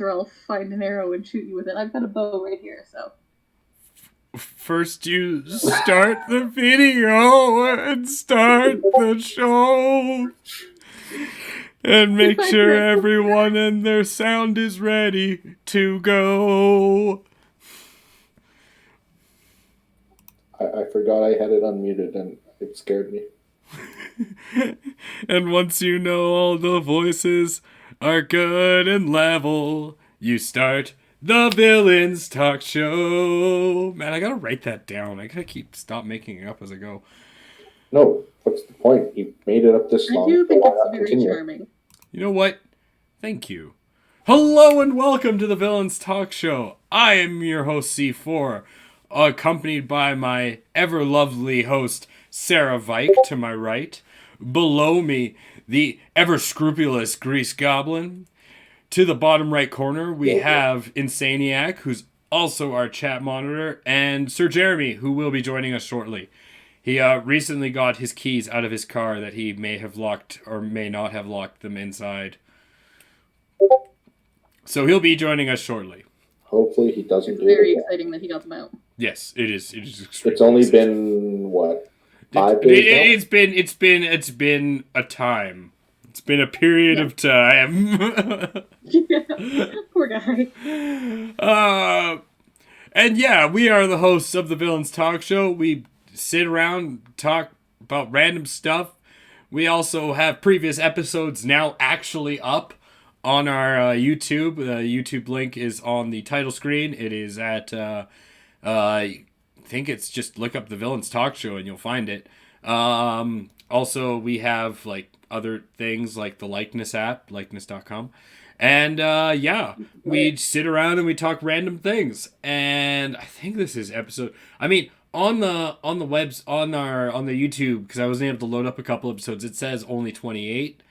or I'll find an arrow and shoot you with it. I've got a bow right here, so. First, you start the video and start the show. And make sure everyone and their sound is ready to go. I forgot I had it unmuted and it scared me. And once you know all the voices are good and level, you start the Villains Talk Show. Man, I gotta write that down. I gotta stop making it up as I go. No, what's the point? You made it up this long. I do think it's very charming. You know what? Thank you. Hello and welcome to the Villains Talk Show. I am your host C4, accompanied by my ever lovely host Sarah Vike to my right. Below me, the ever scrupulous Grease Goblin. To the bottom right corner, we have Insanieac, who's also our chat monitor, and Sir Jeremy, who will be joining us shortly. He recently got his keys out of his car that he may have locked or may not have locked them inside. So he'll be joining us shortly. Hopefully he doesn't. It's very exciting that he got them out. Yes, it is. It is. It's only been what? 5 days. It's been a time. It's been a period of time. Poor guy. And yeah, we are the hosts of the Villains Talk Show. We sit around, talk about random stuff. We also have previous episodes now actually up on our YouTube. The YouTube link is on the title screen. It is at, I think it's just look up the Villains Talk Show and you'll find it. Also, we have like other things like the Likeness app, likeness.com. And yeah, we sit around and we talk random things. And I think this is episode. I mean, on the webs on the YouTube, because I wasn't able to load up a couple episodes. It says only 28,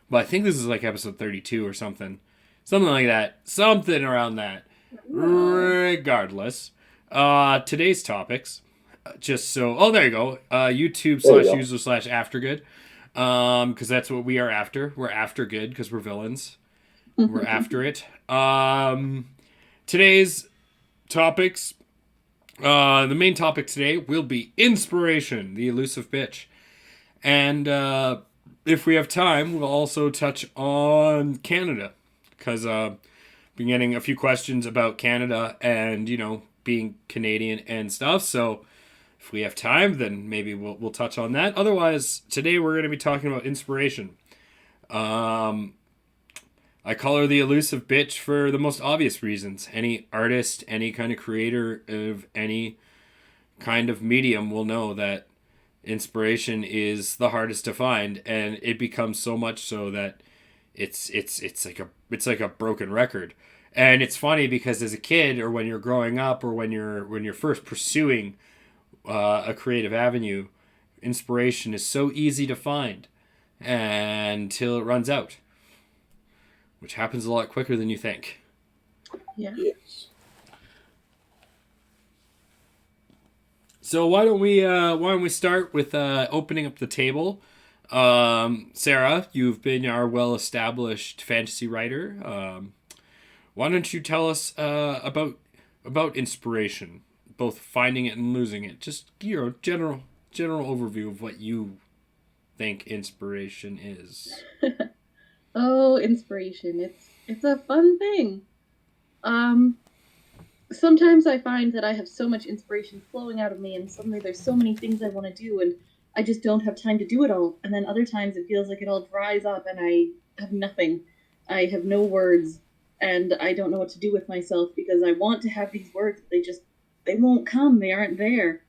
but I think this is like episode 32 or something like that, something around that. Regardless, today's topics. Just so, oh, there you go. YouTube /user/aftergood. Because that's what we are after. We're after good because we're villains. We're after it. Today's topics. The main topic today will be inspiration, the elusive bitch. And if we have time, we'll also touch on Canada. Because been getting a few questions about Canada and, you know, being Canadian and stuff. So if we have time, then maybe we'll touch on that. Otherwise, today we're going to be talking about inspiration. I call her the elusive bitch for the most obvious reasons. Any artist, any kind of creator of any kind of medium will know that inspiration is the hardest to find, and it becomes so much so that it's like a broken record. And it's funny because as a kid, or when you're growing up, or when you're first pursuing a creative avenue, inspiration is so easy to find until it runs out, which happens a lot quicker than you think. Yeah. Yes. So why don't we start with opening up the table? Sarah, you've been our well-established fantasy writer. Why don't you tell us about inspiration, both finding it and losing it? Just general overview of what you think inspiration is. Oh, inspiration. It's a fun thing. Sometimes I find that I have so much inspiration flowing out of me, and suddenly there's so many things I want to do, and I just don't have time to do it all. And then other times it feels like it all dries up, and I have nothing. I have no words, and I don't know what to do with myself because I want to have these words, but they won't come. They aren't there.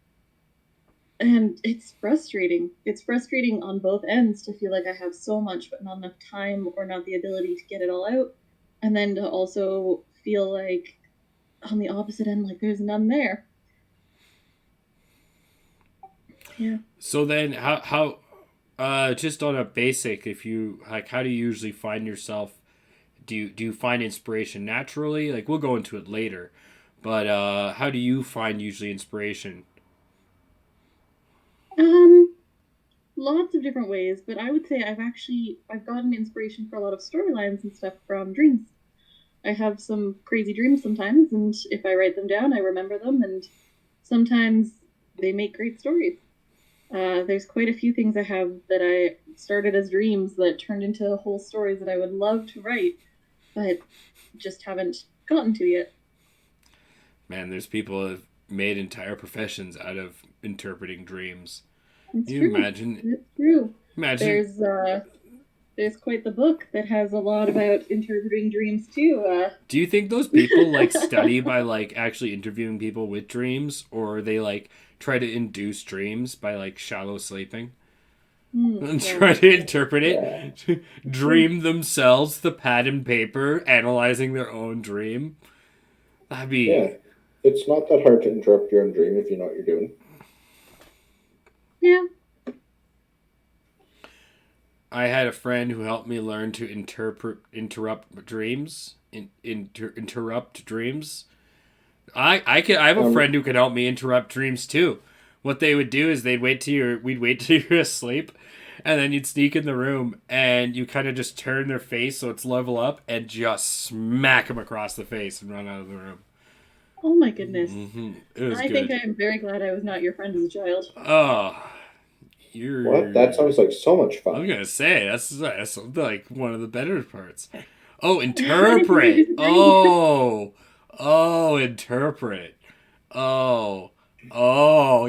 And it's frustrating. It's frustrating on both ends to feel like I have so much but not enough time or not the ability to get it all out. And then to also feel like on the opposite end, like there's none there. Yeah. So then how just on a basic, if you like, how do you usually find yourself? Do you find inspiration naturally? Like, we'll go into it later, but how do you find usually inspiration? Lots of different ways, but I would say I've gotten inspiration for a lot of storylines and stuff from dreams. I have some crazy dreams sometimes, and if I write them down, I remember them, and sometimes they make great stories. There's quite a few things I have that I started as dreams that turned into whole stories that I would love to write, but just haven't gotten to yet. Man, there's people that have made entire professions out of interpreting dreams. It's You true. imagine? It's true. Imagine. There's quite the book that has a lot about interpreting dreams too. Do you think those people like study by like actually interviewing people with dreams, or they like try to induce dreams by like shallow sleeping and try to interpret it, dream themselves the pad and paper, analyzing their own dream? That'd be Yeah. It's not that hard to interrupt your own dream if you know what you're doing. Yeah. I had a friend who helped me learn to interrupt dreams. Interrupt dreams. I have a friend who could help me interrupt dreams too. What they would do is we'd wait till you're asleep, and then you'd sneak in the room and you kind of just turn their face so it's level up and just smack them across the face and run out of the room. Oh my goodness. Mm-hmm. It was I good. think I am very glad I was not your friend as a child. Oh. What? That sounds like so much fun. I'm gonna say that's like one of the better parts. Oh, interpret. Interpret.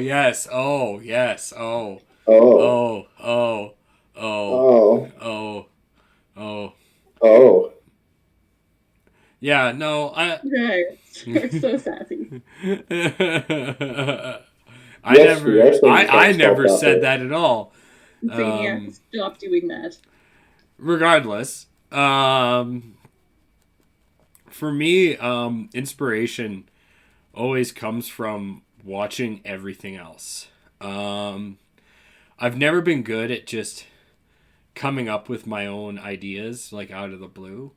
Yes. Yes. Oh. Oh. Yeah, no, Right. You're so sassy. I never said that at all. Insaniac, stop doing that. Regardless, for me, inspiration always comes from watching everything else. I've never been good at just coming up with my own ideas like out of the blue.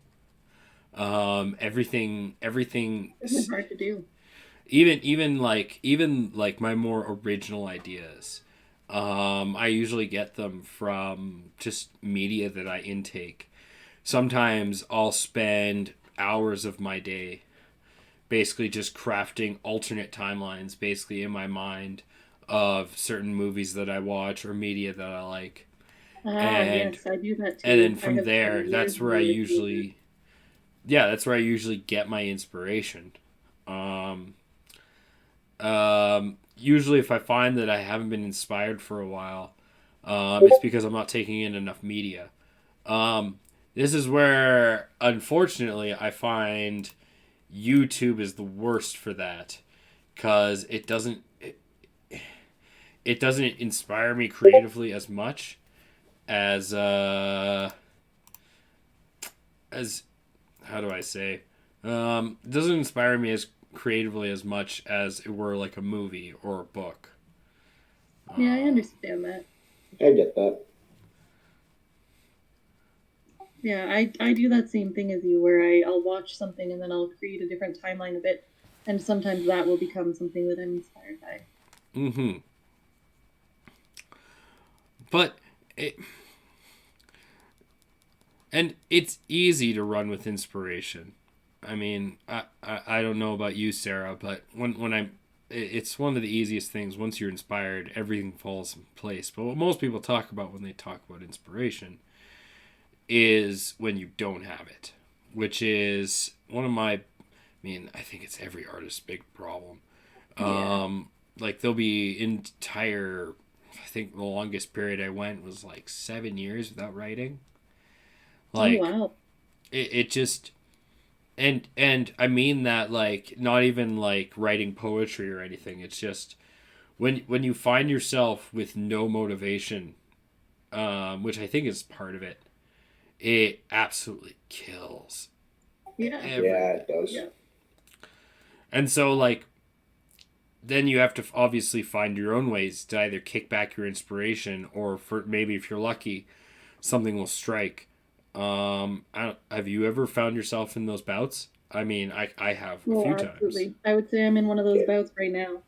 Everything It's hard to do. even like my more original ideas. I usually get them from just media that I intake. Sometimes I'll spend hours of my day basically just crafting alternate timelines basically in my mind of certain movies that I watch or media that I like. Yes, I do that too. And then from there, that's where I usually get my inspiration. Usually if I find that I haven't been inspired for a while, it's because I'm not taking in enough media. This is where, unfortunately, I find YouTube is the worst for that, because it doesn't inspire me creatively as much as how do I say? It doesn't inspire me as creatively as much as it were like a movie or a book. Yeah, I understand that. I get that. Yeah, I do that same thing as you, where I'll watch something and then I'll create a different timeline of it, and sometimes that will become something that I'm inspired by. Mm-hmm. But it's easy to run with inspiration. I mean, I don't know about you, Sarah, but it's one of the easiest things. Once you're inspired, everything falls in place. But what most people talk about when they talk about inspiration is when you don't have it, which is one of my, I think it's every artist's big problem. Like there'll be entire, I think the longest period I went was like 7 years without writing. Like, oh wow. It just, and I mean that like not even like writing poetry or anything. It's just when you find yourself with no motivation, which I think is part of it. It absolutely kills. Yeah. It does. Yeah. And so, like, then you have to obviously find your own ways to either kick back your inspiration, or for maybe if you're lucky, something will strike. Have you ever found yourself in those bouts? I mean, I have a few absolutely. times. I would say I'm in one of those bouts right now.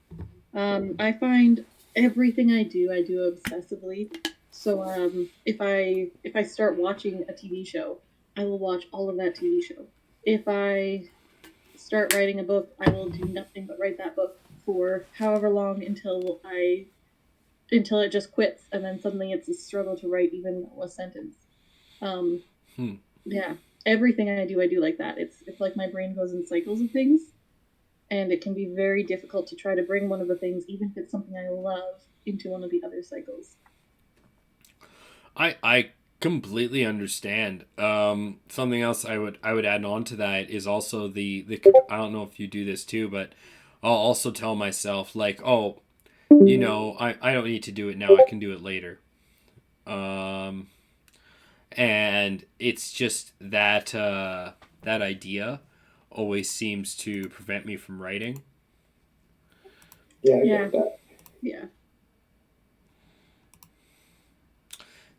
I find everything I do obsessively. So if I start watching a TV show, I will watch all of that TV show. if I start writing a book, I will do nothing but write that book for however long until it just quits, and then suddenly it's a struggle to write even a sentence. Yeah, everything I do like that. It's like my brain goes in cycles of things, and it can be very difficult to try to bring one of the things, even if it's something I love, into one of the other cycles. I completely understand. Something else I would add on to that is also the I don't know if you do this too, but I'll also tell myself like, oh, I don't need to do it now. I can do it later. And it's just that that idea always seems to prevent me from writing. Yeah, I get that. Yeah.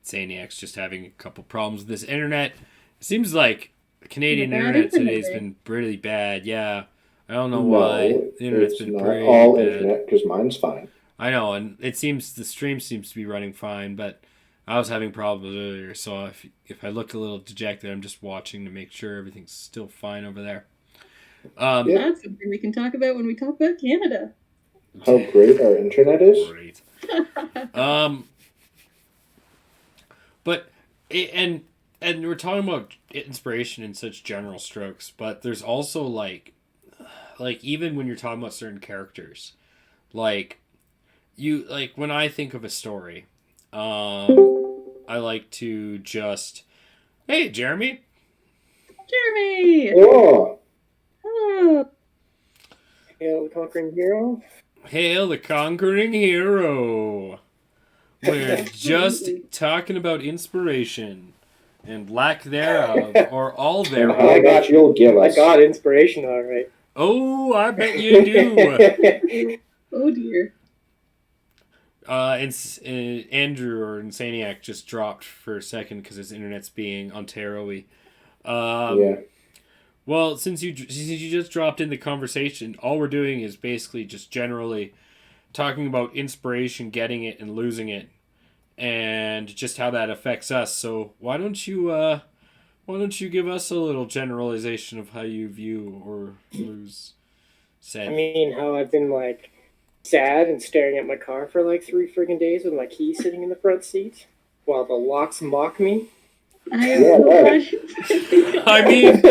Insaniac's just having a couple problems with this internet. It seems like Canadian internet today has been really bad. Yeah, I don't know why. The internet's been pretty all bad. internet, because mine's fine. I know, and it seems the stream seems to be running fine, but I was having problems earlier. So if I look a little dejected, I'm just watching to make sure everything's still fine over there. That's something we can talk about when we talk about Canada. How great our internet is. Great. But and we're talking about inspiration in such general strokes, but there's also like even when you're talking about certain characters, like when I think of a story, I like to just, hey, Jeremy. Oh. Hello. Hail the Conquering Hero. Hail the Conquering Hero. We're just talking about inspiration and lack thereof, or all thereof. I got you'll give us. I got inspiration, all right. Oh, I bet you do. Oh dear. Andrew or Insaniac just dropped for a second because his internet's being Ontario-y. Yeah. Well, since you just dropped in the conversation, all we're doing is basically just generally talking about inspiration, getting it and losing it, and just how that affects us. So why don't you give us a little generalization of how you view or lose said? I mean, how I've been like sad and staring at my car for like 3 friggin' days with my keys sitting in the front seat while the locks mock me. I mean,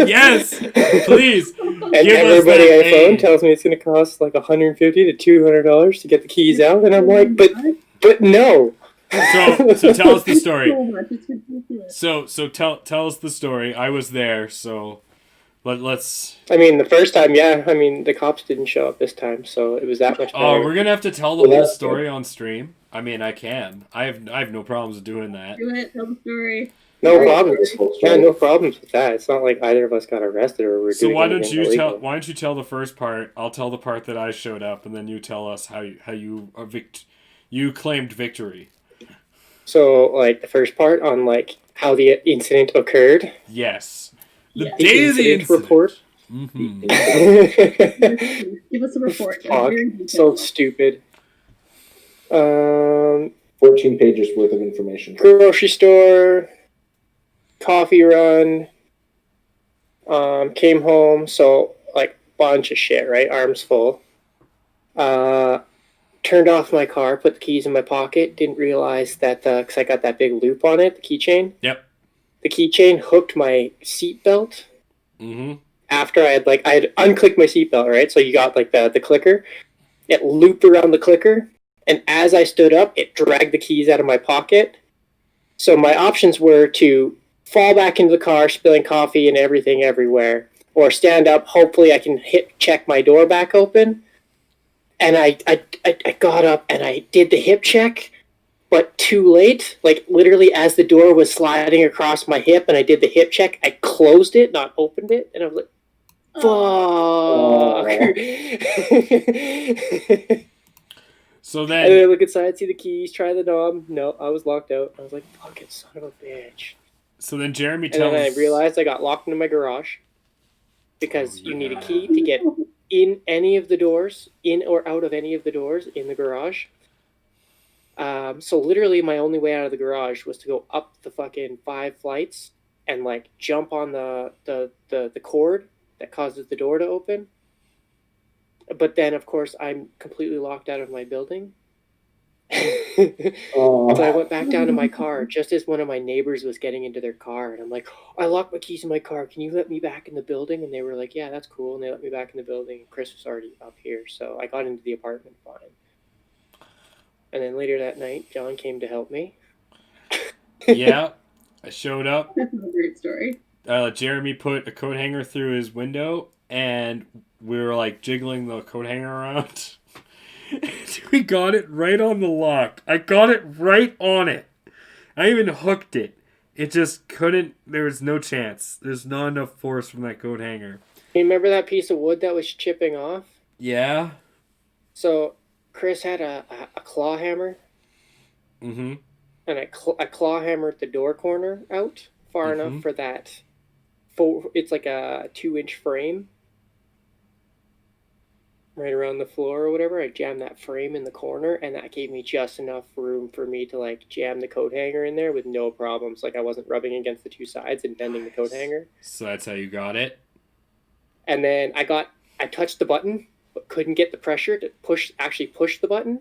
yes, please. And everybody on the phone tells me it's going to cost like $150 to $200 to get the keys out, and I'm like, but no. So tell us the story. So tell us the story. I was there, so let's. I mean, the first time, yeah. I mean, the cops didn't show up this time, so it was that much better. Oh, we're gonna have to tell the whole story on stream. I mean, I can. I have no problems doing that. Do it. Tell the story. No problems. Yeah, no problems with that. It's not like either of us got arrested or we're doing anything illegal. So why don't you tell the first part? I'll tell the part that I showed up, and then you tell us how you claimed victory. So, like, the first part on, like, how the incident occurred? Yes. The day of the incident. Report? Mm-hmm. Give us a report. Fuck. So stupid. 14 pages worth of information. Grocery store, coffee run, came home, so, like, bunch of shit, right? Arms full. Turned off my car, put the keys in my pocket, didn't realize that, because I got that big loop on it, the keychain. Yep. The keychain hooked my seatbelt. Mm-hmm. After I had unclicked my seatbelt, right? So you got, like, the clicker. It looped around the clicker, and as I stood up, it dragged the keys out of my pocket. So my options were to fall back into the car, spilling coffee and everything everywhere, or stand up, hopefully I can check my door back open. And I got up and I did the hip check, but too late. Like, literally as the door was sliding across my hip and I did the hip check, I closed it, not opened it. And I was like, fuck. So then... And then I look inside, see the keys, try the knob. No, I was locked out. I was like, fucking son of a bitch. So then Jeremy tells... And then I realized I got locked into my garage. Because you need a key to get in any of the doors, in or out of any of the doors in the garage. So literally my only way out of the garage was to go up the fucking 5 flights and like jump on the cord that causes the door to open. But then, of course, I'm completely locked out of my building. So I went back down to my car just as one of my neighbors was getting into their car, and I'm like, I locked my keys in my car. Can you let me back in the building? And they were like, yeah, that's cool. And they let me back in the building. Chris was already up here, so I got into the apartment fine. And then later that night, John came to help me. Yeah, I showed up. This is a great story. Jeremy put a coat hanger through his window, and we were like jiggling the coat hanger around. We got it right on the lock. I got it right on it. I even hooked it. It just couldn't. There was no chance. There's not enough force from that coat hanger. You remember that piece of wood that was chipping off? Yeah. So Chris had a claw hammer. Mm-hmm. And I claw hammered the door corner out far enough for that. It's like a 2-inch frame right around the floor or whatever. I jammed that frame in the corner, and that gave me just enough room for me to like jam the coat hanger in there with no problems. Like I wasn't rubbing against the two sides and bending the coat hanger. So that's how you got it? And then I touched the button, but couldn't get the pressure to push the button.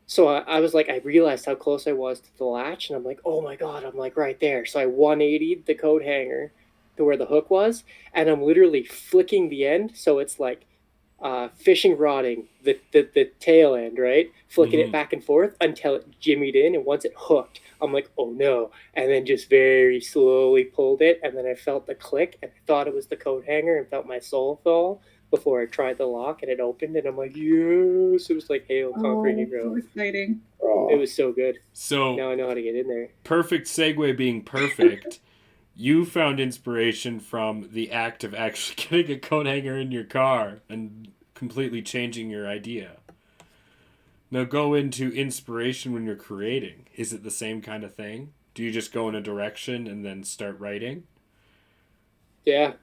So I was like, I realized how close I was to the latch, and I'm like, oh my God, I'm like right there. So I 180'd the coat hanger to where the hook was, and I'm literally flicking the end, so it's like fishing rodding the tail end, right? Flicking it back and forth until it jimmied in, and once it hooked, I'm like, oh no. And then just very slowly pulled it, and then I felt the click, and I thought it was the coat hanger and felt my soul fall before I tried the lock, and it opened, and I'm like, yes. It was like Halo conquering so exciting. It was so good. So now I know how to get in there. Perfect segue being perfect. You found inspiration from the act of actually getting a coat hanger in your car and completely changing your idea. Now go into inspiration when you're creating. Is it the same kind of thing? Do you just go in a direction and then start writing? Yeah.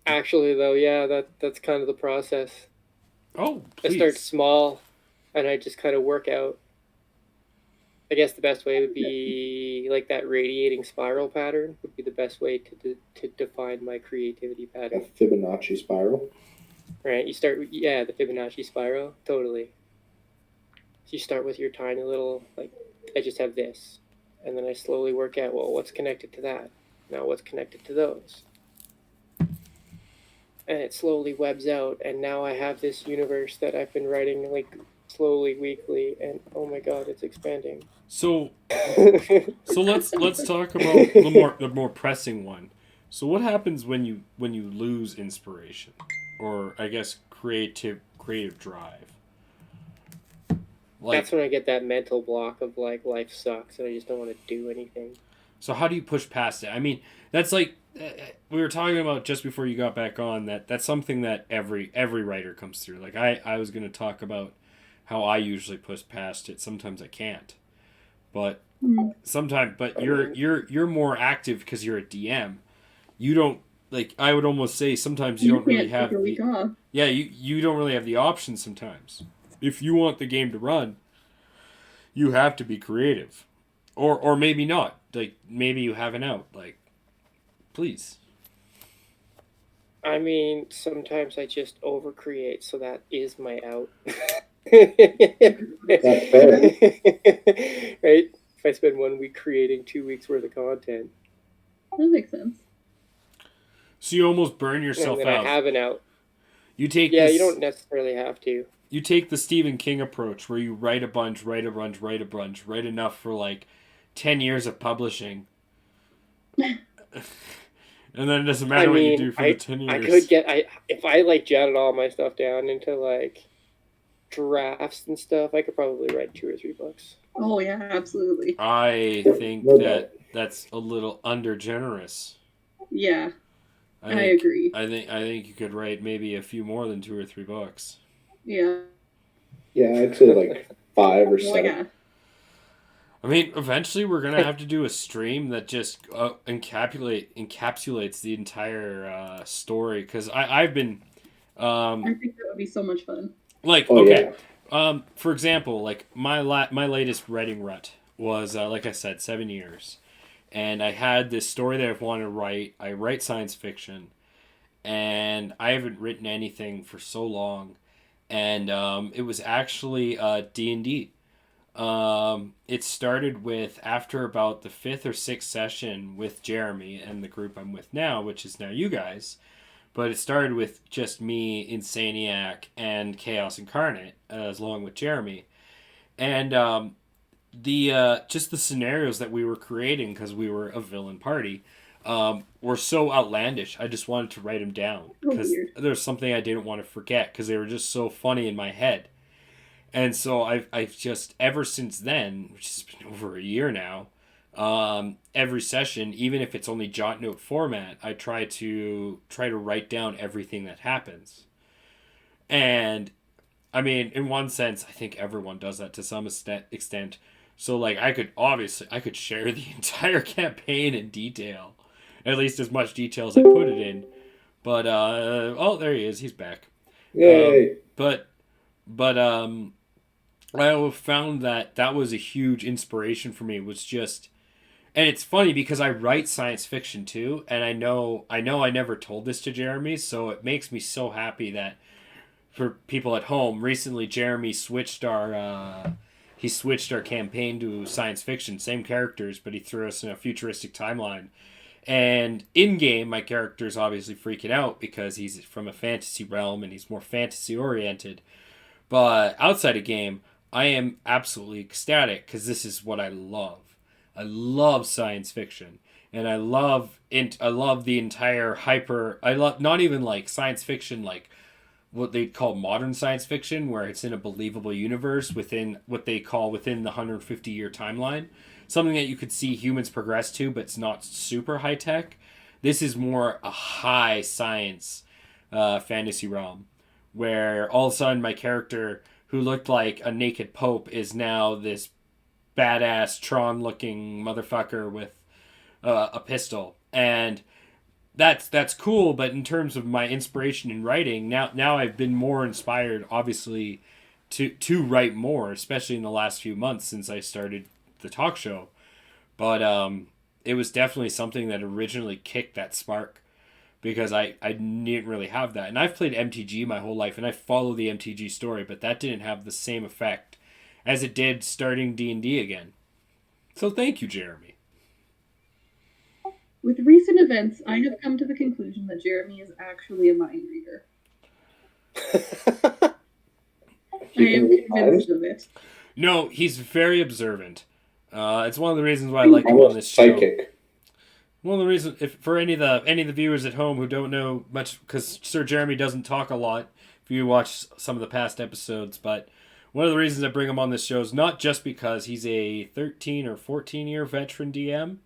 Actually, though, yeah, that's kind of the process. Oh, please. I start small, and I just kind of work out. I guess the best way would be like that radiating spiral pattern would be the best way to define my creativity pattern. A Fibonacci spiral. Right, you start, the Fibonacci spiral, totally. So you start with your tiny little, like, I just have this, and then I slowly work out, well, what's connected to that? Now what's connected to those? And it slowly webs out, and now I have this universe that I've been writing, like, slowly, weekly, and oh my God, it's expanding. So let's talk about the more pressing one. So what happens when you lose inspiration, or I guess creative drive? That's when I get that mental block of like life sucks and I just don't want to do anything. So how do you push past it? I mean, that's like we were talking about just before you got back on. That's something that every writer comes through. Like I was going to talk about how I usually push past it. Sometimes I can't, but sometimes. But you're more active because you're a DM. You don't like. I would almost say sometimes you don't really have. You don't really have the option sometimes. If you want the game to run, you have to be creative, or maybe not. Like maybe you have an out. Like, please. I mean, sometimes I just overcreate, so that is my out. That's fair. Right? If I spend 1 week creating 2 weeks worth of content. That makes sense. So you almost burn yourself and then out. I have an out. You take you don't necessarily have to. You take the Stephen King approach where you write a bunch, write enough for like 10 years of publishing. And then it doesn't matter what you do for the 10 years. If I like jotted all my stuff down into like drafts and stuff, I could probably write 2 or 3 books. Oh yeah, absolutely. I think that's a little under generous. Yeah. I agree. I think you could write maybe a few more than 2 or 3 books. Yeah. Yeah, I'd say like 5 or 7. Yeah. I mean, eventually we're gonna have to do a stream that just encapsulates the entire story, because I've been. I think that would be so much fun. Like for example, like my latest writing rut was like I said, 7 years, and I had this story that I wanted to write. I write science fiction, and I haven't written anything for so long, and it was actually D&D. It started with after about the fifth or sixth session with Jeremy and the group I'm with now, which is now you guys. But it started with just me, Insanieac, and Chaos Incarnate, along with Jeremy, and the just the scenarios that we were creating because we were a villain party were so outlandish. I just wanted to write them down because there's something I didn't want to forget because they were just so funny in my head. And so I've just ever since then, which has been over a year now, every session, even if it's only jot note format, I try to write down everything that happens. And I mean, in one sense, I think everyone does that to some extent. So like I could share the entire campaign in detail, at least as much detail as I put it in. But oh, there he is. He's back. Yay! But I found that was a huge inspiration for me. Was just, and it's funny because I write science fiction too, and I know I never told this to Jeremy, so it makes me so happy that for people at home, recently Jeremy switched our campaign to science fiction, same characters, but he threw us in a futuristic timeline. And in game, my character's obviously freaking out because he's from a fantasy realm and he's more fantasy oriented. But outside of game, I am absolutely ecstatic because this is what I love. I love science fiction, and I love the entire hyper. I love not even like science fiction like what they call modern science fiction, where it's in a believable universe within what they call within the 150-year timeline. Something that you could see humans progress to, but it's not super high tech. This is more a high science fantasy realm, where all of a sudden my character, who looked like a naked pope, is now this badass Tron-looking motherfucker with a pistol, and that's cool. But in terms of my inspiration in writing, now I've been more inspired, obviously, to write more, especially in the last few months since I started the talk show. But it was definitely something that originally kicked that spark because I didn't really have that. And I've played MTG my whole life, and I follow the MTG story, but that didn't have the same effect as it did starting D&D again. So thank you, Jeremy. With recent events, I have come to the conclusion that Jeremy is actually a mind reader. I am convinced of it. No, he's very observant. It's one of the reasons why I like him on this show. Psychic. One of the reasons, if for any of the viewers at home who don't know much, because Sir Jeremy doesn't talk a lot, if you watch some of the past episodes, but one of the reasons I bring him on this show is not just because he's a 13 or 14-year veteran DM,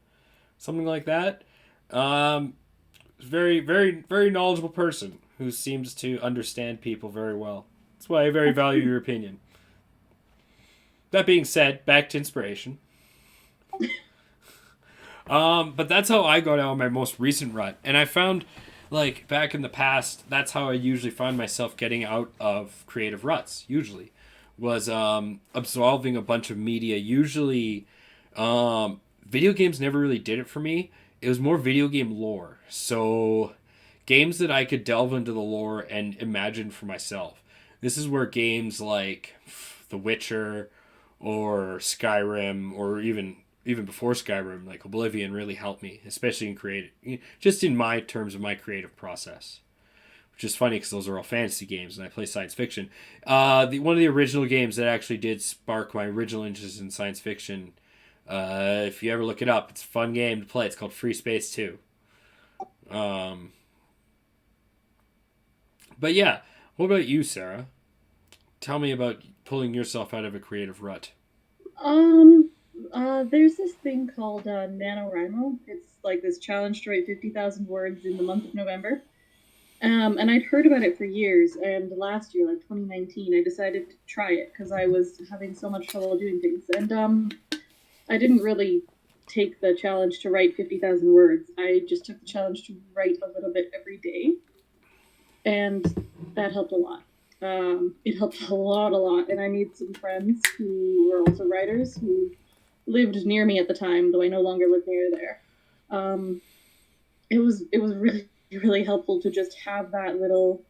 something like that. Very, very, very knowledgeable person who seems to understand people very well. That's why I very value your opinion. That being said, back to inspiration. But that's how I got out of my most recent rut. And I found, like, back in the past, that's how I usually find myself getting out of creative ruts, usually. Was absolving a bunch of media. Usually, video games never really did it for me. It was more video game lore. So, games that I could delve into the lore and imagine for myself. This is where games like The Witcher or Skyrim, or even before Skyrim, like Oblivion, really helped me, especially in creative, just in my terms of my creative process. Which is funny because those are all fantasy games, and I play science fiction. One of the original games that actually did spark my original interest in science fiction, if you ever look it up, it's a fun game to play. It's called Free Space 2. But yeah, what about you, Sarah? Tell me about pulling yourself out of a creative rut. There's this thing called NaNoWriMo. It's like this challenge to write 50,000 words in the month of November. And I'd heard about it for years, and last year, like 2019, I decided to try it because I was having so much trouble doing things. And I didn't really take the challenge to write 50,000 words. I just took the challenge to write a little bit every day, and that helped a lot. It helped a lot, and I made some friends who were also writers who lived near me at the time, though I no longer live near there. It was really, really helpful to just have that little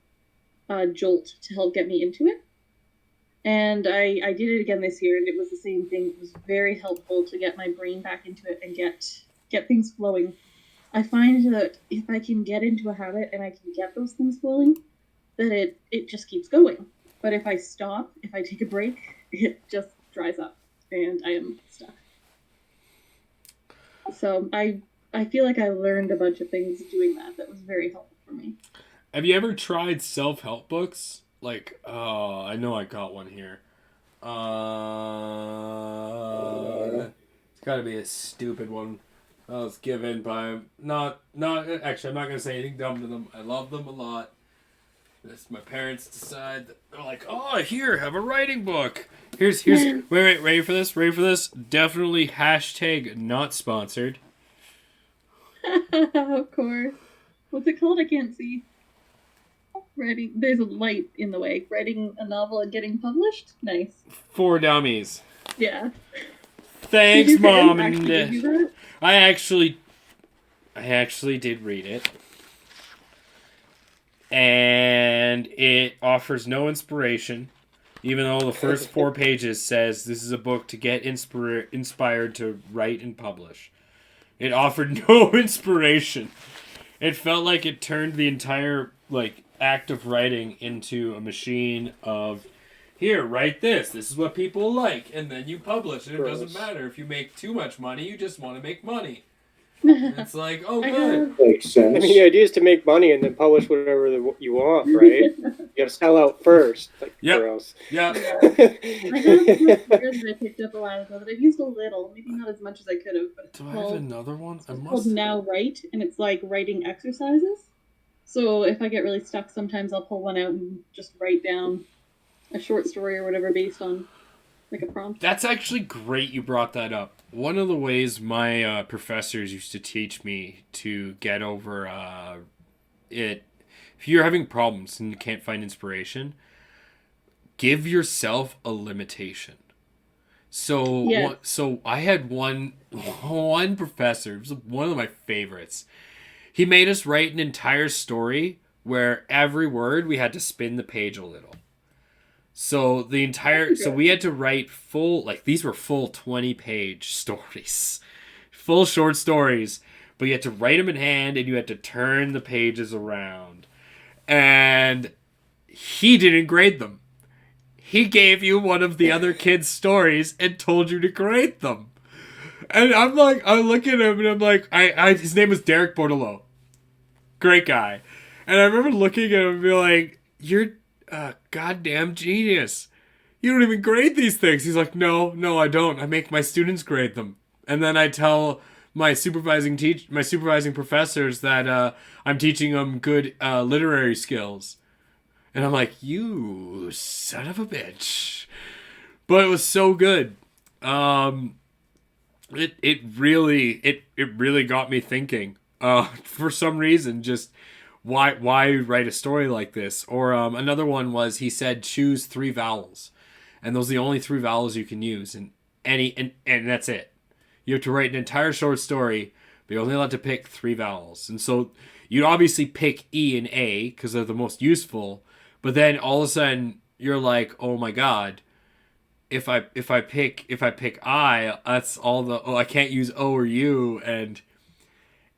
jolt to help get me into it. And I did it again this year, and it was the same thing. It was very helpful to get my brain back into it and get things flowing. I find that if I can get into a habit and I can get those things flowing, then it just keeps going. But if I stop, if I take a break, it just dries up, and I am stuck. So I feel like I learned a bunch of things doing that was very helpful for me. Have you ever tried self-help books? Like, I know I got one here. It's got to be a stupid one. I was given by not actually. I'm not gonna say anything dumb to them. I love them a lot. This my parents decide that they're like, oh, here, have a writing book. Here's wait, ready for this? Ready for this? Definitely hashtag not sponsored. Of course. What's it called? I can't see. Writing. There's a light in the way. Writing a novel and getting published. Nice. For Dummies. Yeah. Thanks, Mom and Dad. I actually did read it. And it offers no inspiration, even though the first 4 pages says this is a book to get inspired to write and publish. It offered no inspiration. It felt like it turned the entire act of writing into a machine of, here, write this. This is what people like, and then you publish. And it doesn't matter if you make too much money. You just want to make money. And it's like, oh, good. Makes sense. I mean, the idea is to make money and then publish whatever you want, right? You gotta sell out first. Yep. Gross. Yeah. I have a that I picked up a while ago that I've used a little, maybe not as much as I could have, but it's Do I have another one? It's called Now Write, and it's like writing exercises. So if I get really stuck, sometimes I'll pull one out and just write down a short story or whatever based on like a prompt. That's actually great you brought that up. One of the ways my professors used to teach me to get over it, if you're having problems and you can't find inspiration, give yourself a limitation. So, so I had one professor, it was one of my favorites. He made us write an entire story where every word we had to spin the page a little. So so we had to write these were full 20-page stories, full short stories, but you had to write them in hand and you had to turn the pages around. And he didn't grade them. He gave you one of the other kids' stories and told you to grade them. And I'm like, I look at him and I'm like, his name was Derek Bordelot. Great guy. And I remember looking at him and being like, you're a goddamn genius. You don't even grade these things. He's like, no, I don't. I make my students grade them. And then I tell my supervising professors that I'm teaching them good literary skills. And I'm like, you son of a bitch. But it was so good. It really got me thinking. For some reason, just why write a story like this? Or another one was, he said choose 3 vowels, and those are the only 3 vowels you can use, and that's it. You have to write an entire short story, but you're only allowed to pick 3 vowels. And so you'd obviously pick E and A because they're the most useful. But then all of a sudden you're like, oh my god, if I pick I, that's all the I can't use O or U, and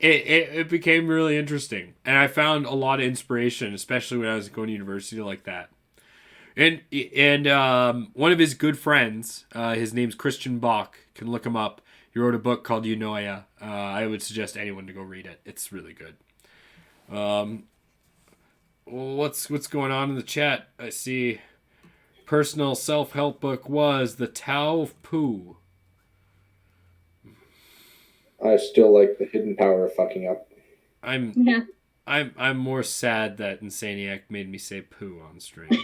it became really interesting. And I found a lot of inspiration, especially when I was going to university like that. And one of his good friends, his name's Christian Bach, can look him up. He wrote a book called Eunoia. I would suggest anyone to go read it. It's really good. What's going on in the chat? I see personal self-help book was The Tao of Pooh. I still like The Hidden Power of Fucking Up. I'm more sad that Insanieac made me say poo on stream. You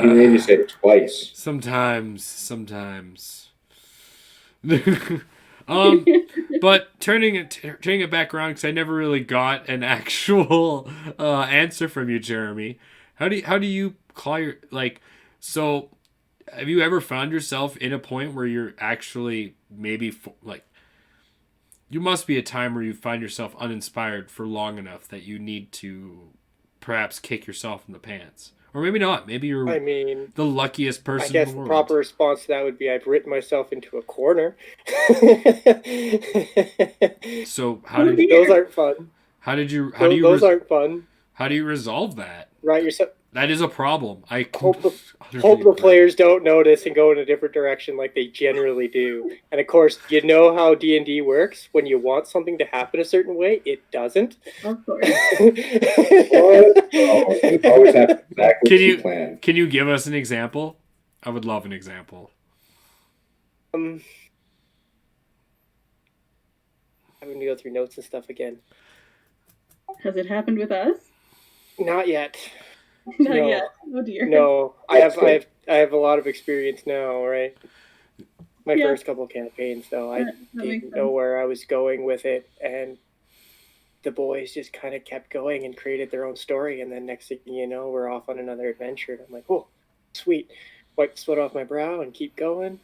made me say it twice. Sometimes. But turning it back around, because I never really got an actual answer from you, Jeremy. How do you call your So, have you ever found yourself in a point where you're actually maybe like, you must be a time where you find yourself uninspired for long enough that you need to perhaps kick yourself in the pants? Or maybe not. Maybe you're I mean, the luckiest person I guess in the the world. proper response to that would be I've written myself into a corner. So those aren't fun. Those aren't fun. How do you resolve that? Right, yourself. That is a problem. I Hope utterly the agree. players don't notice and go in a different direction like they generally do. And of course, you know how D&D works. When you want something to happen a certain way, it doesn't. Of course. You always have exactly what you plan. Can you give us an example? I would love an example. I'm going to go through notes and stuff again. Has it happened with us? Not yet. Not No. yet. Oh dear. No, I have a lot of experience now, right? My Yeah. first couple campaigns, though, I That makes didn't sense. know where I was going with it, and the boys just kind of kept going and created their own story, and then next thing you know, we're off on another adventure, and I'm like, oh, sweet. Wipe the sweat off my brow and keep going.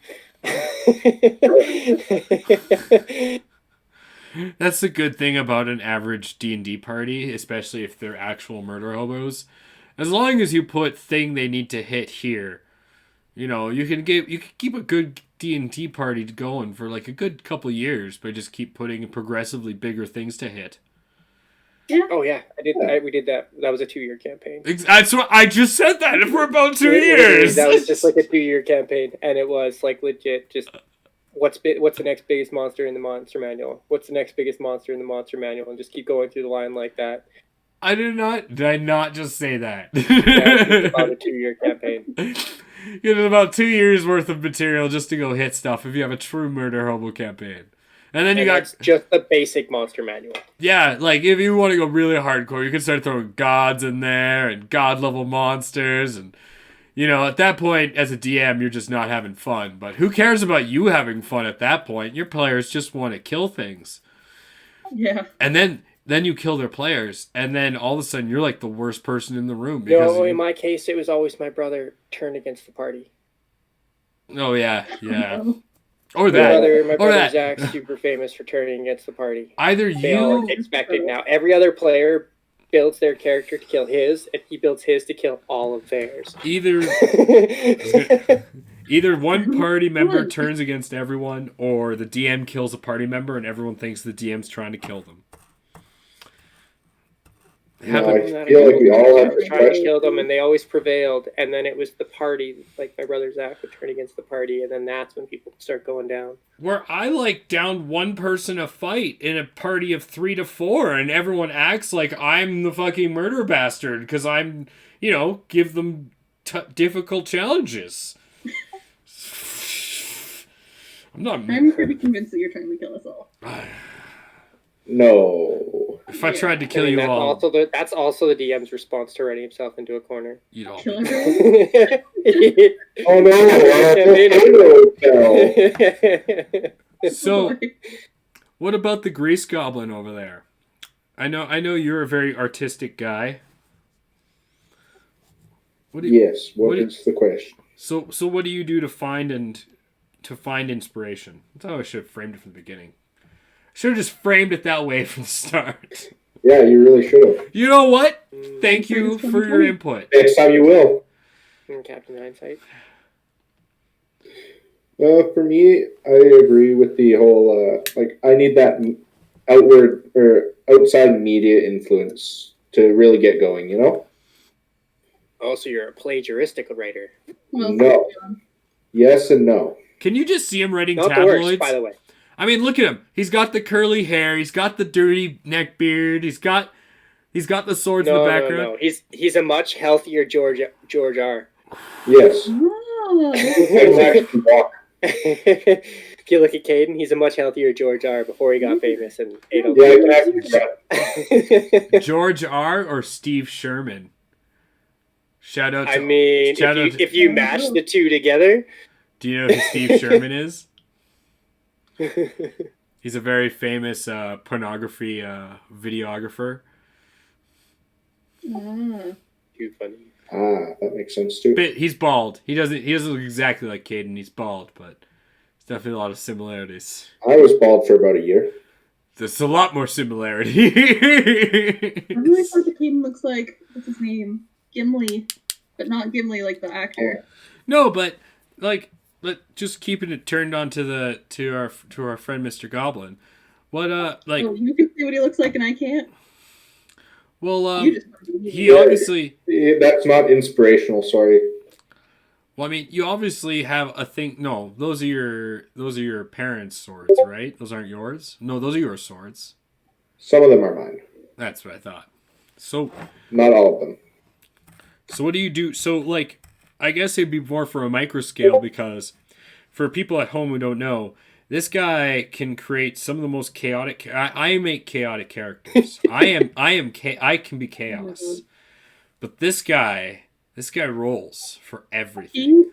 That's the good thing about an average D&D party, especially if they're actual murder hobos. As long as you put thing they need to hit here, you know, you can keep a good D&D party going for like a good couple years by just keep putting progressively bigger things to hit. Oh yeah, we did that. That was a 2-year campaign. That's what I just said that for about 2 Literally, years. that was just like a 2-year campaign, and it was like legit just what's the next biggest monster in the monster manual? What's the next biggest monster in the monster manual? And just keep going through the line like that. Did I not just say that? Yeah, it's about a 2-year campaign. You know, about 2 years worth of material just to go hit stuff if you have a true murder hobo campaign. And then that's just the basic monster manual. Yeah, like if you want to go really hardcore, you can start throwing gods in there and god level monsters, and you know, at that point as a DM you're just not having fun. But who cares about you having fun at that point? Your players just want to kill things. Yeah. And then you kill their players, and then all of a sudden you're like the worst person in the room. No, in my case, it was always my brother turned against the party. Oh yeah. No. Or that. My brother Zach's super famous for turning against the party. They all expect it now. Every other player builds their character to kill his, and he builds his to kill all of theirs. Either one party member turns against everyone, or the DM kills a party member and everyone thinks the DM's trying to kill them. No, I feel like we all have to try to kill them, and they always prevailed. And then it was the party, like my brother Zach would turn against the party, and then that's when people start going down. Where I like down one person a fight in a party of 3 to 4, and everyone acts like I'm the fucking murder bastard because I'm, you know, give them difficult challenges. I'm pretty convinced that you're trying to kill us all. No. If I tried to kill you all... That's also the DM's response to running himself into a corner. You'd all Kill be... Oh no! So, what about the Grease Goblin over there? I know you're a very artistic guy. What is the question? So what do you do to find inspiration? I thought I should have framed it from the beginning. Should have just framed it that way from the start. Yeah, you really should have. You know what? Thank you for your input. Next time you will. Captain Hindsight. For me, I agree with the whole, I need that outward or outside media influence to really get going, you know? Also, you're a plagiaristic writer. Well, No. Yes and no. Can you just see him writing Not tabloids? the worst, by the way. I mean, look at him. He's got the curly hair. He's got the dirty neck beard. He's got the swords in the background. No. He's a much healthier George R. Yes. Oh. If you look at Caden, he's a much healthier George R. before he got famous and ate all Yeah, I can actually George R. or Steve Sherman? Shout out to... I mean, if you mash the two together... Do you know who Steve Sherman is? He's a very famous pornography videographer. Ah. Too funny. That makes sense too. But he's bald. He doesn't look exactly like Caden. He's bald, but there's definitely a lot of similarities. I was bald for about a year. There's a lot more similarity. I really thought that Caden looks like, what's his name? Gimli. But not Gimli like the actor. No, but just keeping it turned on to our friend Mr. Goblin. What Oh, you can see what he looks like and I can't? well You just he obviously That's not inspirational, sorry. well, I mean, you obviously have a thing. No, those are your parents' swords, right? Those aren't yours. No, those are your swords. Some of them are mine. That's what I thought. So, Not all of them. so what do you do? So, like, I guess it'd be more for a micro scale because for people at home who don't know, this guy can create some of the most chaotic. I make chaotic characters. I can be chaos, but this guy rolls for everything.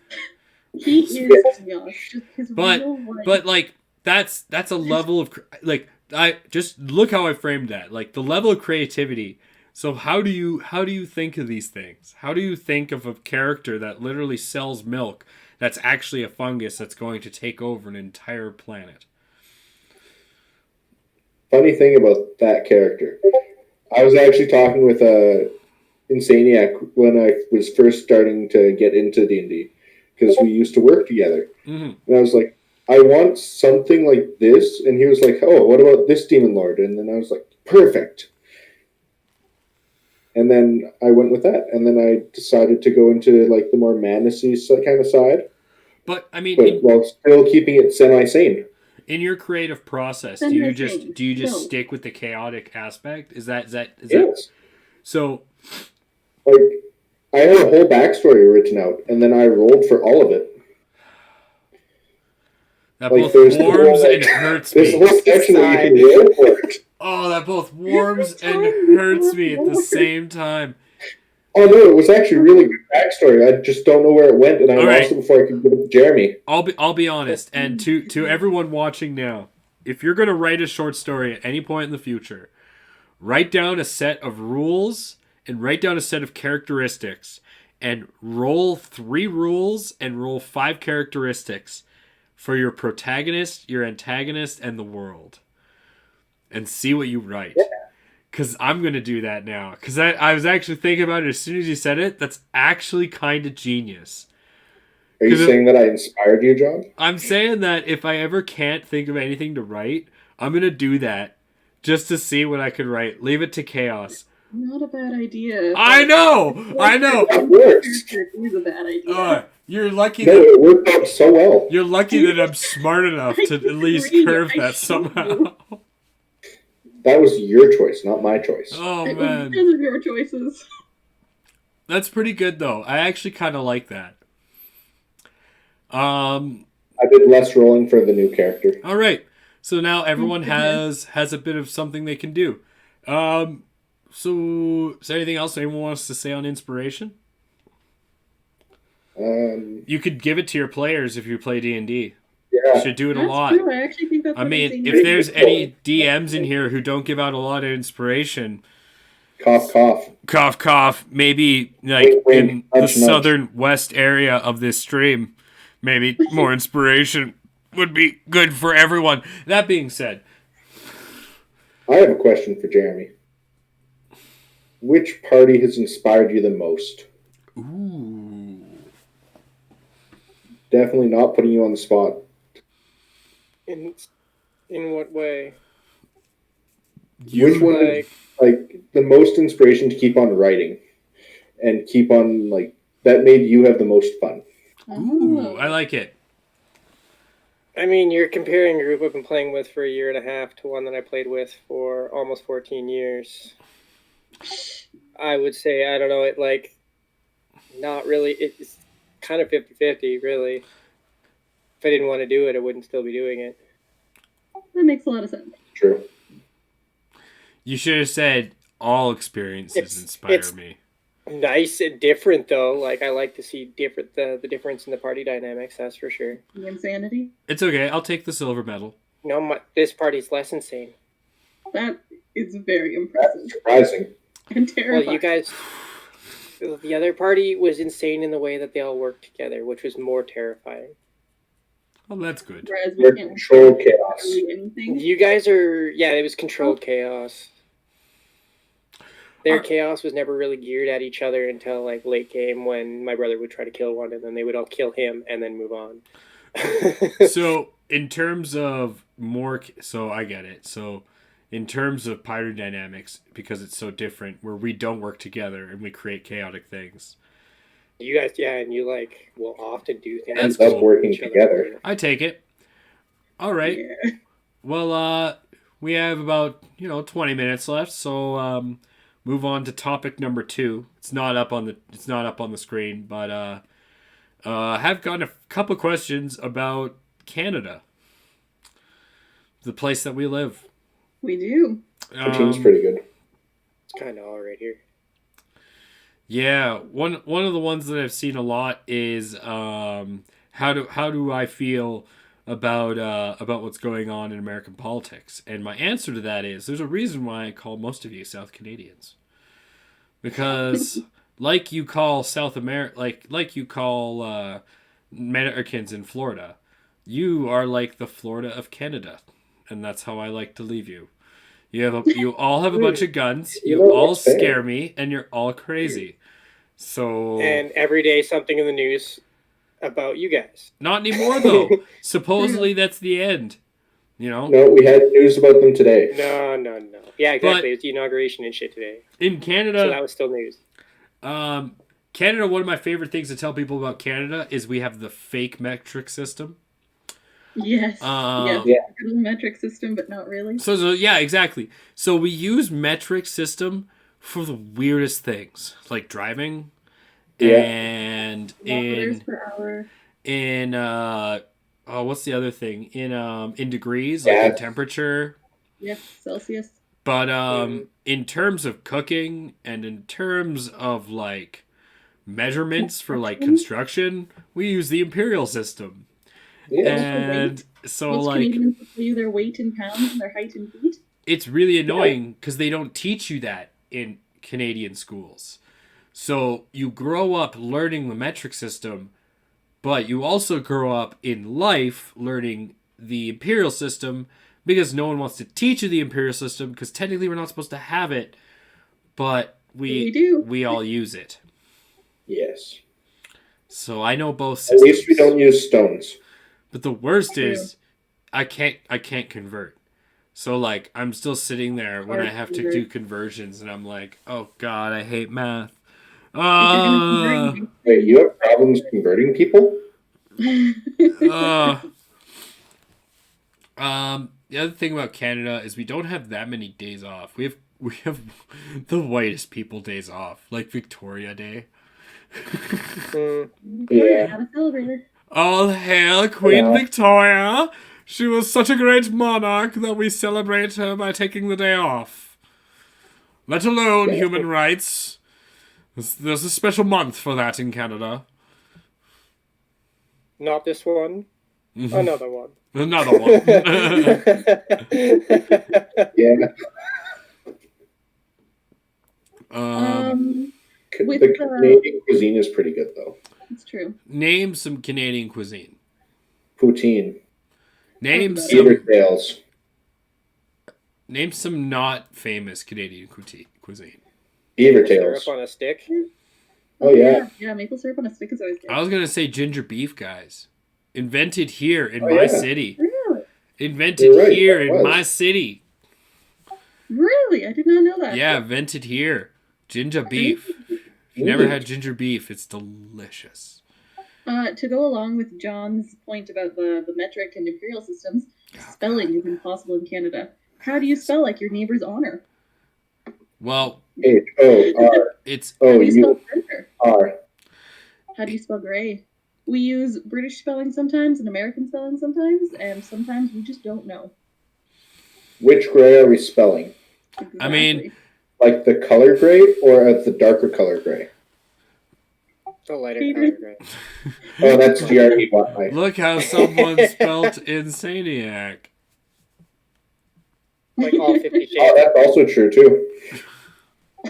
He is chaos. Just his But real life. but like that's a level of like I just look how I framed that, like the level of creativity. So how do you think of these things? How do you think of a character that literally sells milk that's actually a fungus that's going to take over an entire planet? Funny thing about that character, I was actually talking with Insanieac when I was first starting to get into D&D because we used to work together. Mm-hmm. And I was like, I want something like this. And he was like, oh, what about this Demon Lord? And then I was like, perfect. And then I went with that. And then I decided to go into like the more madnessy kind of side. But I mean, but while still keeping it semi-sane. In your creative process, do you just stick with the chaotic aspect? Is that Yes. So? Like, I had a whole backstory written out, and then I rolled for all of it. That like, both warms and hurts me. There's a whole section where you can roll for it. Oh, that both warms and hurts me at the same time. Oh no, it was actually really good backstory. I just don't know where it went, and I lost it before I could give it to Jeremy. I'll be honest, and to everyone watching now, if you're gonna write a short story at any point in the future, write down a set of rules and write down a set of characteristics, and roll 3 rules and roll 5 characteristics for your protagonist, your antagonist, and the world, and see what you write. Yeah. Because I'm going to do that now. Because I was actually thinking about it as soon as you said it. That's actually kind of genius. Are you saying that I inspired you, John? I'm saying that if I ever can't think of anything to write, I'm going to do that just to see what I could write. Leave it to chaos. Not a bad idea. I know! That works. It is a bad idea. You're lucky that it worked out so well. You're lucky that I'm smart enough to at least curve that somehow. That was your choice, not my choice. Oh, man. Because of your choices. That's pretty good, though. I actually kind of like that. I did less rolling for the new character. All right. So now everyone has a bit of something they can do. So is there anything else anyone wants to say on inspiration? You could give it to your players if you play D&D. Yeah. You should do it a lot. True. I actually think that's if there's any DMs in here who don't give out a lot of inspiration, cough, cough. Cough, cough. Maybe like in the southern west area of this stream, maybe more inspiration would be good for everyone. That being said, I have a question for Jeremy. Which party has inspired you the most? Ooh. Definitely not putting you on the spot. In what way? Which one is like the most inspiration to keep on writing and keep on like that made you have the most fun? Ooh, I like it. I mean, you're comparing a group I've been playing with for a year and a half to one that I played with for almost 14 years. I would say, I don't know, it like, not really, it's kind of 50-50, really. If I didn't want to do it, I wouldn't still be doing it. That makes a lot of sense. True. You should have said all experiences inspire me. Nice and different, though. Like, I like to see the difference in the party dynamics, that's for sure. The insanity? It's okay, I'll take the silver medal. No, this party's less insane. That is very impressive. That's surprising. And terrifying. Well, you guys... The other party was insane in the way that they all worked together, which was more terrifying. Well, that's good. Whereas we We're can't control chaos. do anything. You guys are, yeah, it was controlled chaos. Their Alright. chaos was never really geared at each other until like late game when my brother would try to kill one and then they would all kill him and then move on. So, in terms of more, so I get it. So, in terms of pyro dynamics, because it's so different, where we don't work together and we create chaotic things. You guys, yeah, and you like will often do things. That's Ends up cool. working Each other. together. I take it. All right. Yeah. Well, we have about 20 minutes left, so move on to topic number 2. It's not up on the screen, but have gotten a couple questions about Canada, the place that we live. We do. Poutine's pretty good. It's kind of all right here. Yeah, one of the ones that I've seen a lot is how do I feel about what's going on in American politics? And my answer to that is there's a reason why I call most of you South Canadians. Because like you call South America, like you call Americans in Florida, you are like the Florida of Canada, and that's how I like to leave you. You all have a bunch of guns. You all scare me, and you're all crazy. So And every day something in the news about you guys. not anymore though. Supposedly that's the end. No, we had news about them today. No. Yeah, exactly. It's the inauguration and shit today. In Canada, So that was still news. Canada, one of my favorite things to tell people about Canada is we have the fake metric system. Yes. Yeah. Good metric system, but not really. So yeah, exactly. So we use metric system for the weirdest things, like driving, and Kilometers per hour. in what's the other thing in degrees, like in temperature. Yes, Celsius. But in terms of cooking and in terms of like measurements for like construction, we use the imperial system. Yeah. And so Most like Canadians tell you their weight in pounds and their height in feet. it's really annoying because they don't teach you that in Canadian schools. So you grow up learning the metric system, but you also grow up in life learning the imperial system because no one wants to teach you the imperial system because technically we're not supposed to have it, but We do. we all use it. Yes. So I know both At systems. least we don't use stones. But the worst is I can't convert. So like I'm still sitting there when I have to do conversions and I'm like, oh god, I hate math. Wait, you have problems converting people? The other thing about Canada is we don't have that many days off. We have the whitest people days off, like Victoria Day. Victoria had a celebrator. All hail Queen Victoria! She was such a great monarch that we celebrate her by taking the day off. Let alone human rights. There's a special month for that in Canada. Not this one. Another one. Another one. Yeah. With The Canadian cuisine is pretty good, though. It's true. Name some Canadian cuisine. Poutine. Name Beaver tails. some not famous Canadian cuisine. Beaver tails. Syrup on a stick. Oh, yeah. Yeah, maple syrup on a stick is always good. I was gonna say ginger beef, guys. Invented here in my city. Really? Invented You're right, here that in was. my city. Really? I did not know that. Yeah, invented here. Ginger beef. If you never had ginger beef, it's delicious. To go along with John's point about the metric and imperial systems, spelling is impossible in Canada. How do you spell like your neighbor's honor? Well, H-O-R. it's How do you spell printer? R. How do you spell gray? We use British spelling sometimes and American spelling sometimes, and sometimes we just don't know. Which gray are we spelling? Exactly. I mean, Like the color gray or the darker color gray? The lighter color gray. Oh, that's GREY. look how someone spelt Insanieac. Like all 50 shades. Oh, that's also true, too.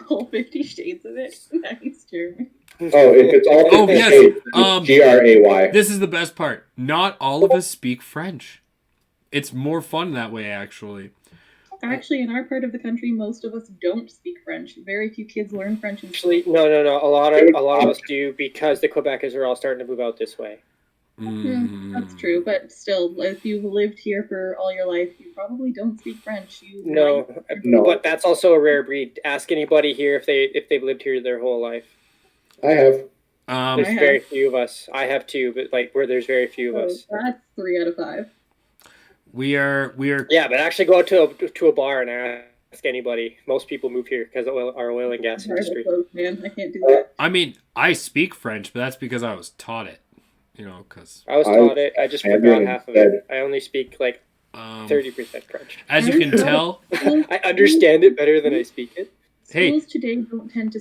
All 50 shades of it. Nice, Jeremy. Oh, if it's all 50 Oh, yes. shades, it's GRAY. This is the best part. Not all of us speak French. It's more fun that way, actually. Actually, in our part of the country, most of us don't speak French. Very few kids learn French in Actually, school. no. A lot of us do because the Quebecers are all starting to move out this way. That's true, but still, if you've lived here for all your life, you probably don't speak French. No, but that's also a rare breed. Ask anybody here if they've lived here their whole life. I have. There's very few of us. I have too, but like where there's very few of us. That's 3 out of 5. We are. Yeah, but actually go out to a bar and ask anybody. Most people move here because of our oil and gas industry. Man, I can't do that. I mean, I speak French, but that's because I was taught it. Because I was taught it. I just forgot half of it. I only speak like 30% French. As you can tell, I understand it better than I speak it. Schools today don't tend to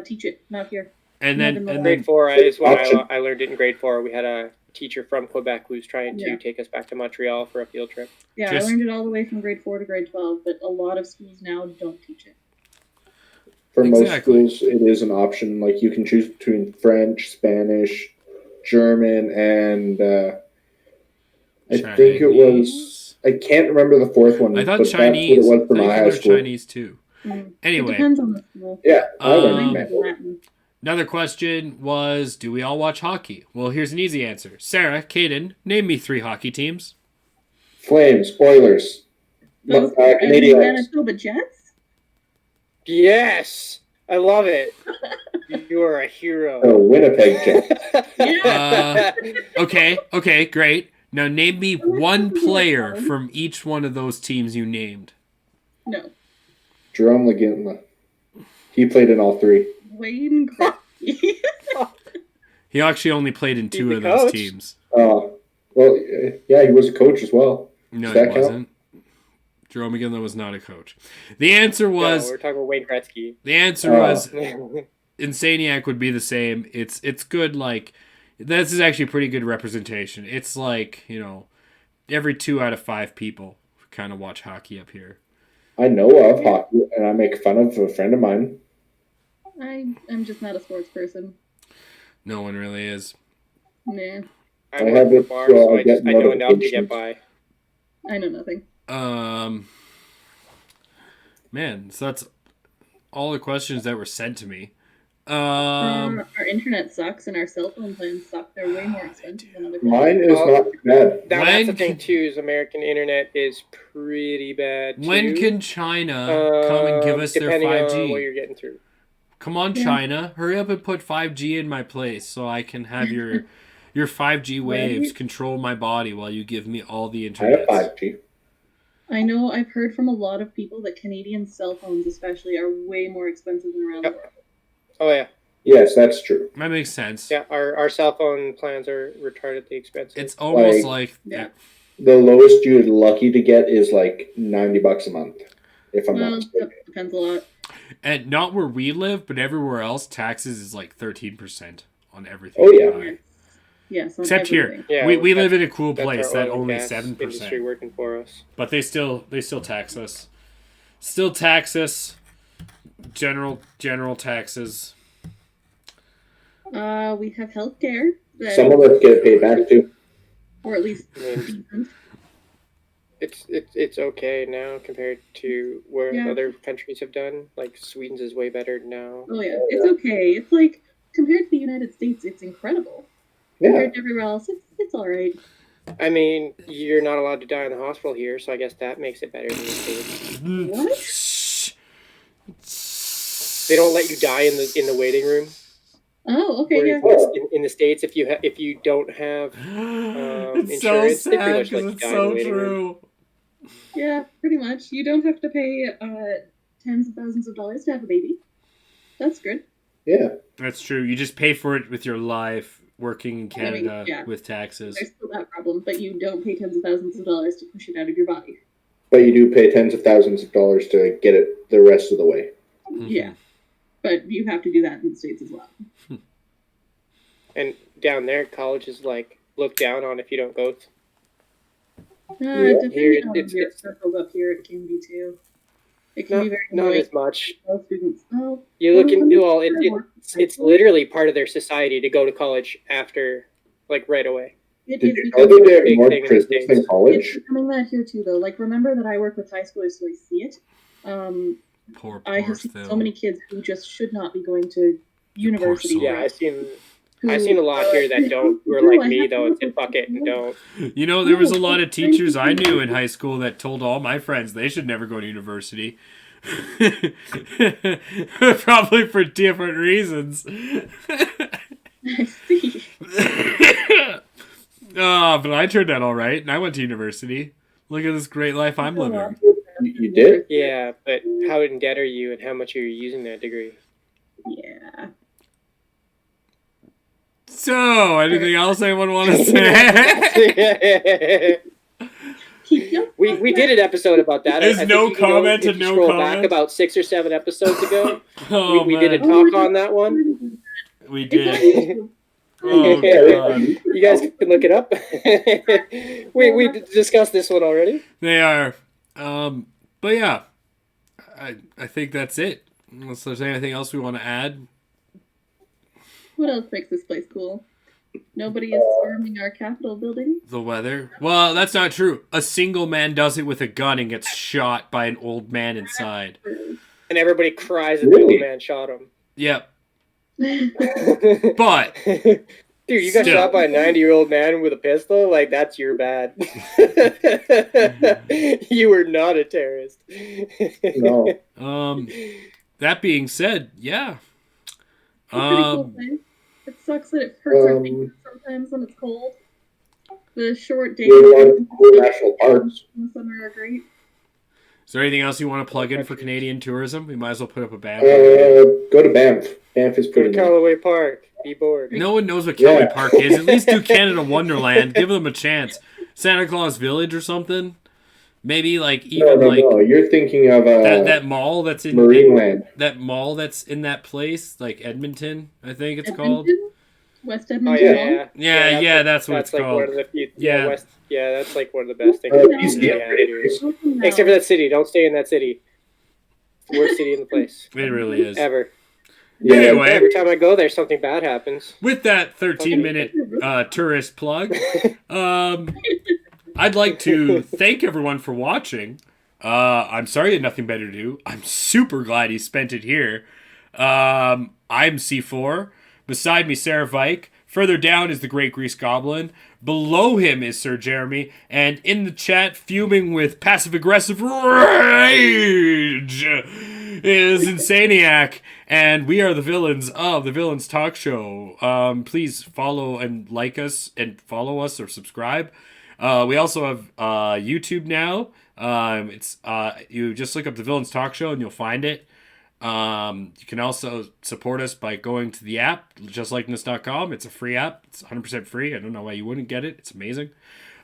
teach it. Not here. And then grade 4 is when I learned it in grade 4. We had a teacher from Quebec who was trying to take us back to Montreal for a field trip. Yeah, I learned it all the way from grade 4 to grade 12, but a lot of schools now don't teach it. For most schools, it is an option. Like you can choose between French, Spanish, German, and I think it was. I can't remember the fourth one. I thought but Chinese. That's what it was for my high school. Chinese too. Anyway, it depends on the school. Yeah, I learned Mandarin. Another question was, do we all watch hockey? Well, here's an easy answer. Sarah, Caden, name me 3 hockey teams. Flames, Oilers, Canadians. Manitoba Jets? Yes! I love it. You are a hero. Oh, Winnipeg Jets. Okay, great. Now name me one player from each one of those teams you named. No. Jerome Legintla. He played in all 3. Wayne Gretzky. He actually only played in 2 of those teams. Oh, well, yeah, he was a coach as well. No, he wasn't. Jerome McGinley was not a coach. The answer was... No, we're talking about Wayne Gretzky. The answer was... Insaniac would be the same. It's good, like... This is actually pretty good representation. It's like, every 2 out of 5 people kind of watch hockey up here. I know of hockey, and I make fun of a friend of mine. I'm just not a sports person. No one really is. Nah. I work at a bar, so I know enough to get by. I know nothing. Man, so that's all the questions that were sent to me. Our internet sucks and our cell phone plans suck. They're way more expensive than other places. Mine is not bad. That's the thing too, is American internet is pretty bad too. When can China come and give us their 5G? Depending on what you're getting through. Come on, China. Hurry up and put 5G in my place so I can have your 5G waves control my body while you give me all the internet. I have 5G. I know I've heard from a lot of people that Canadian cell phones especially are way more expensive than around the world. Oh, yeah. Yes, that's true. That makes sense. Yeah, our cell phone plans are retardedly expensive. It's almost like the lowest you're lucky to get is like $90 a month, if I'm not mistaken. That depends a lot. And not where we live, but everywhere else, taxes is like 13% on everything. Oh, yeah. Yes, except everything. Here, we live in a cool place that only 7%. Industry working for us, but they still tax us. Still tax us. General taxes. We have healthcare. Some of us get paid back too, or at least it's okay now compared to where other countries have done. Like Sweden's is way better now. Oh yeah, it's okay. It's like compared to the United States, it's incredible. Yeah. Compared to everywhere else, it's all right. I mean, you're not allowed to die in the hospital here, so I guess that makes it better than the States. What? They don't let you die in the waiting room. Oh, okay, yeah. In the States, if you don't have insurance, so they pretty sad much let you it's die in so the waiting true. room. Yeah, pretty much. You don't have to pay tens of thousands of dollars to have a baby. That's good. Yeah. That's true. You just pay for it with your life working in Canada with taxes. There's still that problem, but you don't pay tens of thousands of dollars to push it out of your body. But you do pay tens of thousands of dollars to get it the rest of the way. Mm-hmm. Yeah. But you have to do that in the States as well. And down there, college is like looked down on if you don't go. Depending on your circles up here, it can be too. It can be very not annoying. as much. Students. Oh, You look into it's literally part of their society to go to college after, like, right away. Did you know that they have more prisons than college? It's becoming that here too, though. Like, remember that I work with high schoolers, so I see it. I have seen so many kids who just should not be going to university. Yeah, I've seen a lot here that don't. Who are like me though, and say fuck it and don't. You know, there was a lot of teachers I knew in high school that told all my friends they should never go to university. Probably for different reasons. I see. But I turned out all right, and I went to university. Look at this great life I'm living. You did? Yeah, but how in debt are you, and how much are you using that degree? Yeah. So, anything else anyone want to say? we did an episode about that. There's no comment and no comment. Back about 6 or 7 episodes ago. we did a talk on that one. We did. Oh, God. You guys can look it up. we discussed this one already. They are. But yeah, I think that's it. Unless there's anything else we want to add. What else makes this place cool? Nobody is storming our Capitol building. The weather? Well, that's not true. A single man does it with a gun and gets shot by an old man inside. And everybody cries that the old man shot him. Yep. But... Dude, you got shot by a 90-year-old man with a pistol? Like, that's your bad. You were not a terrorist. No. That being said, yeah. It's pretty cool, it sucks that it hurts our fingers sometimes when it's cold. The short days in national parks in the summer are great. Is there anything else you want to plug in for Canadian tourism? We might as well put up a Banff. Go to Banff. Banff is pretty Go to Callaway Park. Be bored. No one knows what Callaway Park is. At least do Canada Wonderland. Give them a chance. Santa Claus Village or something. Maybe like even no. You're thinking of that mall that's in Marineland. That mall that's in that place, like Edmonton, I think it's called. West Edmonton. Yeah, that's what it's called. That's like one of the best things. Except for that city. Don't stay in that city. It's the worst city in the place. It really is. Ever. Yeah. Anyway, every time I go there, something bad happens. With that 13-minute tourist plug, I'd like to thank everyone for watching. I'm sorry you had nothing better to do. I'm super glad you spent it here. I'm C4. Beside me, Sarah Vike. Further down is the Great Grease Goblin. Below him is Sir Jeremy. And in the chat, fuming with passive-aggressive rage, is Insanieac. And we are the villains of the Villains Talk Show. Please follow and like us and follow us or subscribe. We also have YouTube now. It's you just look up the Villains Talk Show and you'll find it. You can also support us by going to the app, justlikeness.com. It's a free app. It's 100% free. I don't know why you wouldn't get it. It's amazing.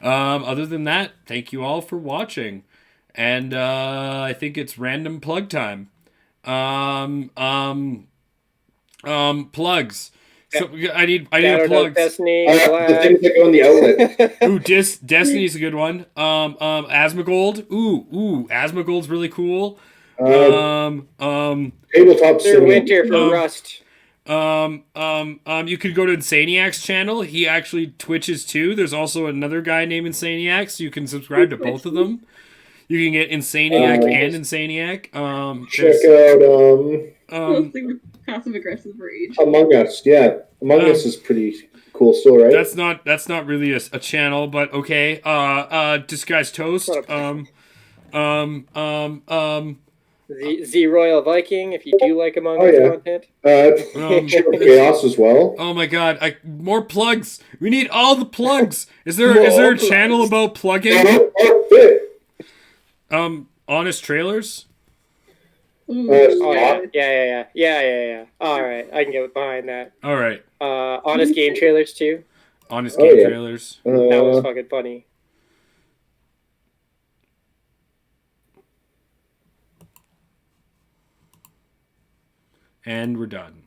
Other than that, thank you all for watching. And I think it's random plug time. Plugs. So I need a plug. Destiny, the things that go in the outlet. Ooh, Destiny's a good one. Asmongold. Ooh, Asmongold's really cool. Tabletop Sir Winter for Rust. You could go to Insanieac's channel. He actually Twitches too. There's also another guy named Insanieac, so you can subscribe to both of them. You can get Insanieac and Insanieac. Check out mostly with passive aggressive rage. Among Us. Yeah, Among Us is pretty cool still, right? That's not really a channel, but okay. Disguised Toast. Z Royal Viking, if you do like Among Us content. Chaos as well. Oh my god, more plugs. We need all the plugs. Is there a channel about plugging? Honest Trailers? Yeah. Alright, I can get behind that. Alright. Honest Game Trailers too. Honest Game Trailers. That was fucking funny. And we're done.